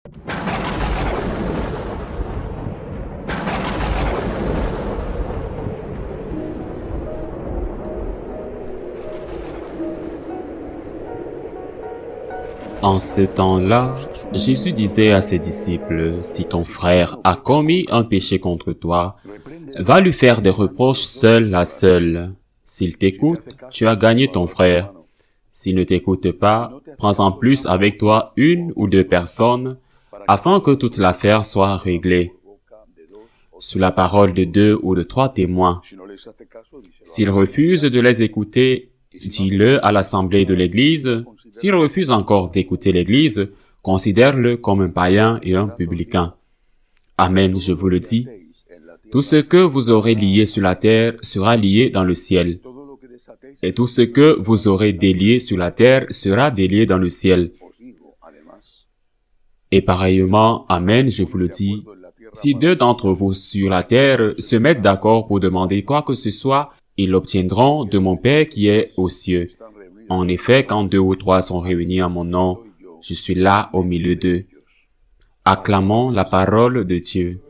En ce temps-là, Jésus disait à ses disciples, « Si ton frère a commis un péché contre toi, va lui faire des reproches seul à seul. S'il t'écoute, tu as gagné ton frère. S'il ne t'écoute pas, prends-en plus avec toi une ou deux personnes, afin que toute l'affaire soit réglée. Sous la parole de 2 ou de 3 témoins. S'il refuse de les écouter, dis-le à l'assemblée de l'Église. S'il refuse encore d'écouter l'Église, considère-le comme un païen et un publicain. Amen, je vous le dis. Tout ce que vous aurez lié sur la terre sera lié dans le ciel. Et tout ce que vous aurez délié sur la terre sera délié dans le ciel. Et pareillement, Amen, je vous le dis, si 2 d'entre vous sur la terre se mettent d'accord pour demander quoi que ce soit, ils l'obtiendront de mon Père qui est aux cieux. En effet, quand 2 ou 3 sont réunis en mon nom, je suis là au milieu d'eux. Acclamons la parole de Dieu.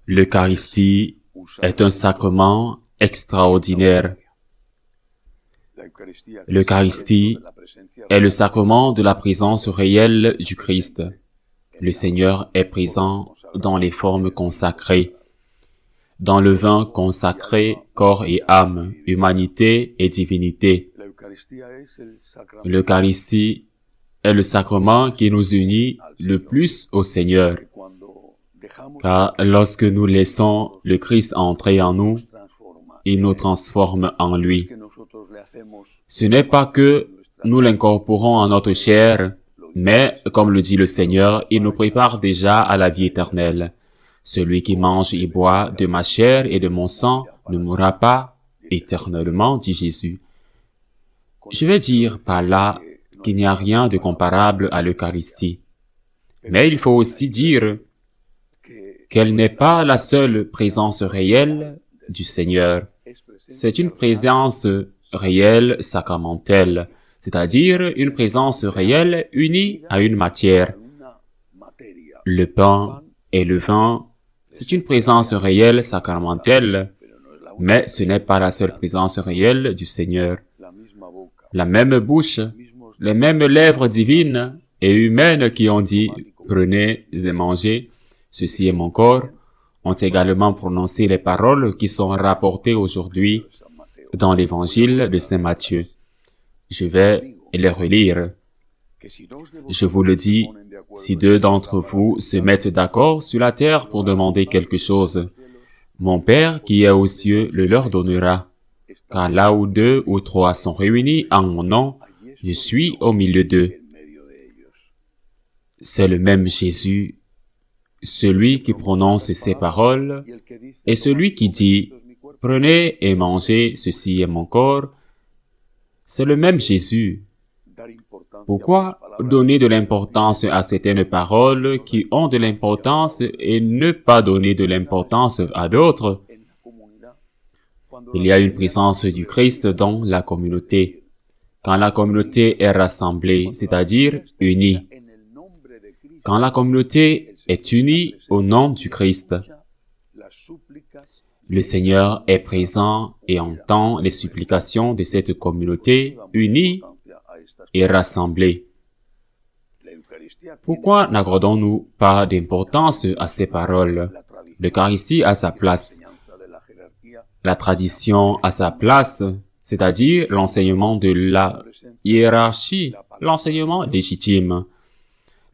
L'Eucharistie est un sacrement extraordinaire. L'Eucharistie est le sacrement de la présence réelle du Christ. Le Seigneur est présent dans les formes consacrées, dans le vin consacré, corps et âme, humanité et divinité. L'Eucharistie est le sacrement qui nous unit le plus au Seigneur, car lorsque nous laissons le Christ entrer en nous, il nous transforme en lui. Ce n'est pas que nous l'incorporons en notre chair, mais, comme le dit le Seigneur, il nous prépare déjà à la vie éternelle. Celui qui mange et boit de ma chair et de mon sang ne mourra pas éternellement, dit Jésus. Je vais dire par là qu'il n'y a rien de comparable à l'Eucharistie. Mais il faut aussi dire qu'elle n'est pas la seule présence réelle du Seigneur. C'est une présence réelle sacramentelle, c'est-à-dire une présence réelle unie à une matière. Le pain et le vin, c'est une présence réelle sacramentelle, mais ce n'est pas la seule présence réelle du Seigneur. La même bouche, les mêmes lèvres divines et humaines qui ont dit « Prenez et mangez, ceci est mon corps », ont également prononcé les paroles qui sont rapportées aujourd'hui dans l'évangile de Saint Matthieu. Je vais les relire. Je vous le dis, si 2 d'entre vous se mettent d'accord sur la terre pour demander quelque chose, mon Père qui est aux cieux le leur donnera. Car là où 2 ou 3 sont réunis en mon nom, je suis au milieu d'eux. C'est le même Jésus, celui qui prononce ces paroles, et celui qui dit « Prenez et mangez, ceci est mon corps », c'est le même Jésus. Pourquoi donner de l'importance à certaines paroles qui ont de l'importance et ne pas donner de l'importance à d'autres? Il y a une présence du Christ dans la communauté. Quand la communauté est rassemblée, c'est-à-dire unie. Quand la communauté est unie au nom du Christ, le Seigneur est présent et entend les supplications de cette communauté unie et rassemblée. Pourquoi n'accordons-nous pas d'importance à ces paroles? L'Eucharistie a sa place. La tradition a sa place, c'est-à-dire l'enseignement de la hiérarchie, l'enseignement légitime.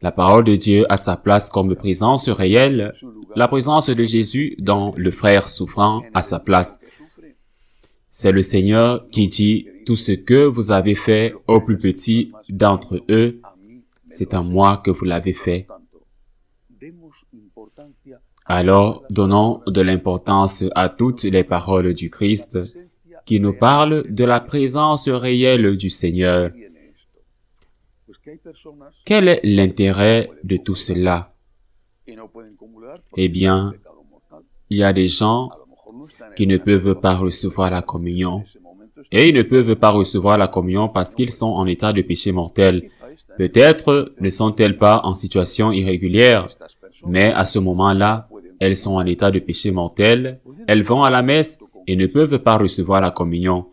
La parole de Dieu a sa place comme présence réelle. La présence de Jésus dans le frère souffrant a sa place. C'est le Seigneur qui dit « Tout ce que vous avez fait au plus petit d'entre eux, c'est à moi que vous l'avez fait. » Alors, donnons de l'importance à toutes les paroles du Christ qui nous parlent de la présence réelle du Seigneur. Quel est l'intérêt de tout cela? Eh bien, il y a des gens qui ne peuvent pas recevoir la communion. et ils ne peuvent pas recevoir la communion parce qu'ils sont en état de péché mortel. Peut-être ne sont-elles pas en situation irrégulière, mais à ce moment-là, elles sont en état de péché mortel, elles vont à la messe et ne peuvent pas recevoir la communion.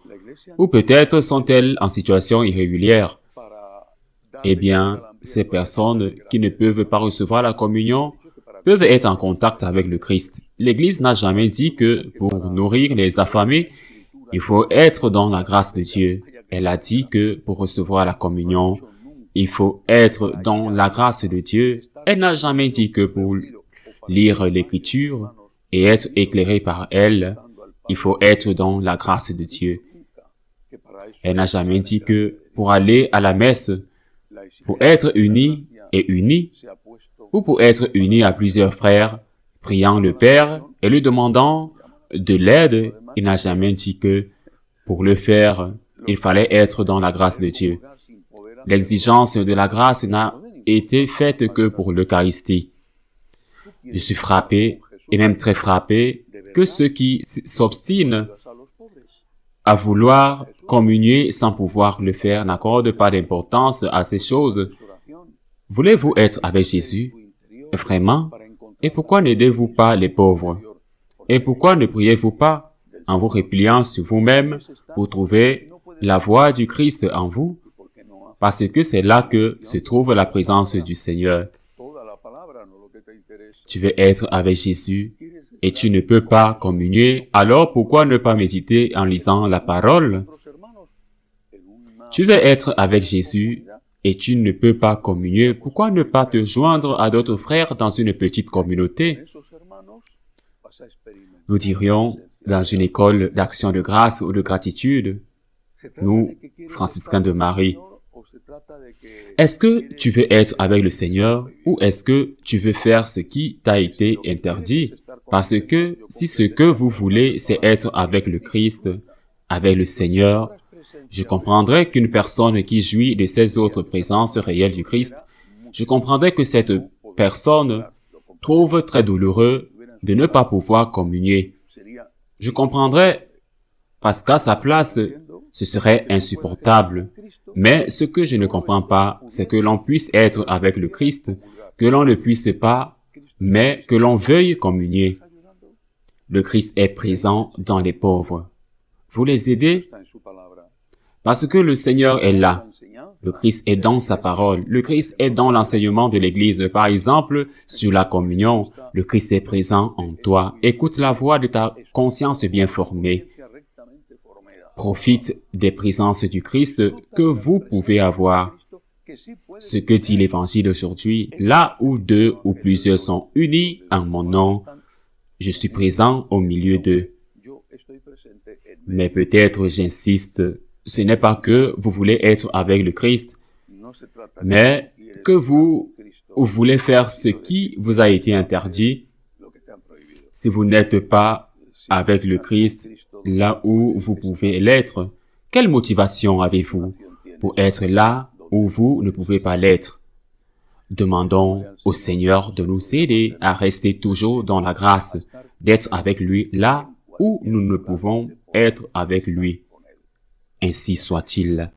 Ou peut-être sont-elles en situation irrégulière. Eh bien, ces personnes qui ne peuvent pas recevoir la communion peuvent être en contact avec le Christ. L'Église n'a jamais dit que pour nourrir les affamés, il faut être dans la grâce de Dieu. Elle a dit que pour recevoir la communion, il faut être dans la grâce de Dieu. Elle n'a jamais dit que pour lire l'Écriture et être éclairé par elle, il faut être dans la grâce de Dieu. Elle n'a jamais dit que pour aller à la messe, pour être unis et unis, ou pour être unis à plusieurs frères, priant le Père et lui demandant de l'aide, il n'a jamais dit que pour le faire, il fallait être dans la grâce de Dieu. L'exigence de la grâce n'a été faite que pour l'Eucharistie. Je suis frappé, et même très frappé, que ceux qui s'obstinent à vouloir communier sans pouvoir le faire n'accordent pas d'importance à ces choses. Voulez-vous être avec Jésus? Vraiment? Et pourquoi n'aidez-vous pas les pauvres? Et pourquoi ne priez-vous pas en vous repliant sur vous-même pour trouver la voie du Christ en vous? Parce que c'est là que se trouve la présence du Seigneur. Tu veux être avec Jésus et tu ne peux pas communier, alors pourquoi ne pas méditer en lisant la parole? Tu veux être avec Jésus et tu ne peux pas communier, pourquoi ne pas te joindre à d'autres frères dans une petite communauté? Nous dirions, dans une école d'action de grâce ou de gratitude, nous, franciscains de Marie, est-ce que tu veux être avec le Seigneur ou est-ce que tu veux faire ce qui t'a été interdit? Parce que si ce que vous voulez, c'est être avec le Christ, avec le Seigneur, je comprendrais qu'une personne qui jouit de ces autres présences réelles du Christ, je comprendrais que cette personne trouve très douloureux de ne pas pouvoir communier. Je comprendrais parce qu'à sa place, ce serait insupportable. Mais ce que je ne comprends pas, c'est que l'on puisse être avec le Christ, que l'on ne puisse pas, mais que l'on veuille communier. Le Christ est présent dans les pauvres. Vous les aidez? Parce que le Seigneur est là. Le Christ est dans sa parole. Le Christ est dans l'enseignement de l'Église. Par exemple, sur la communion, le Christ est présent en toi. Écoute la voix de ta conscience bien formée. Profite des présences du Christ que vous pouvez avoir. Ce que dit l'Évangile aujourd'hui, là où deux ou plusieurs sont unis en mon nom, je suis présent au milieu d'eux. Mais peut-être, j'insiste, ce n'est pas que vous voulez être avec le Christ, mais que vous voulez faire ce qui vous a été interdit. Si vous n'êtes pas avec le Christ, là où vous pouvez l'être, quelle motivation avez-vous pour être là où vous ne pouvez pas l'être? Demandons au Seigneur de nous aider à rester toujours dans la grâce, d'être avec lui là où nous ne pouvons être avec lui. Ainsi soit-il.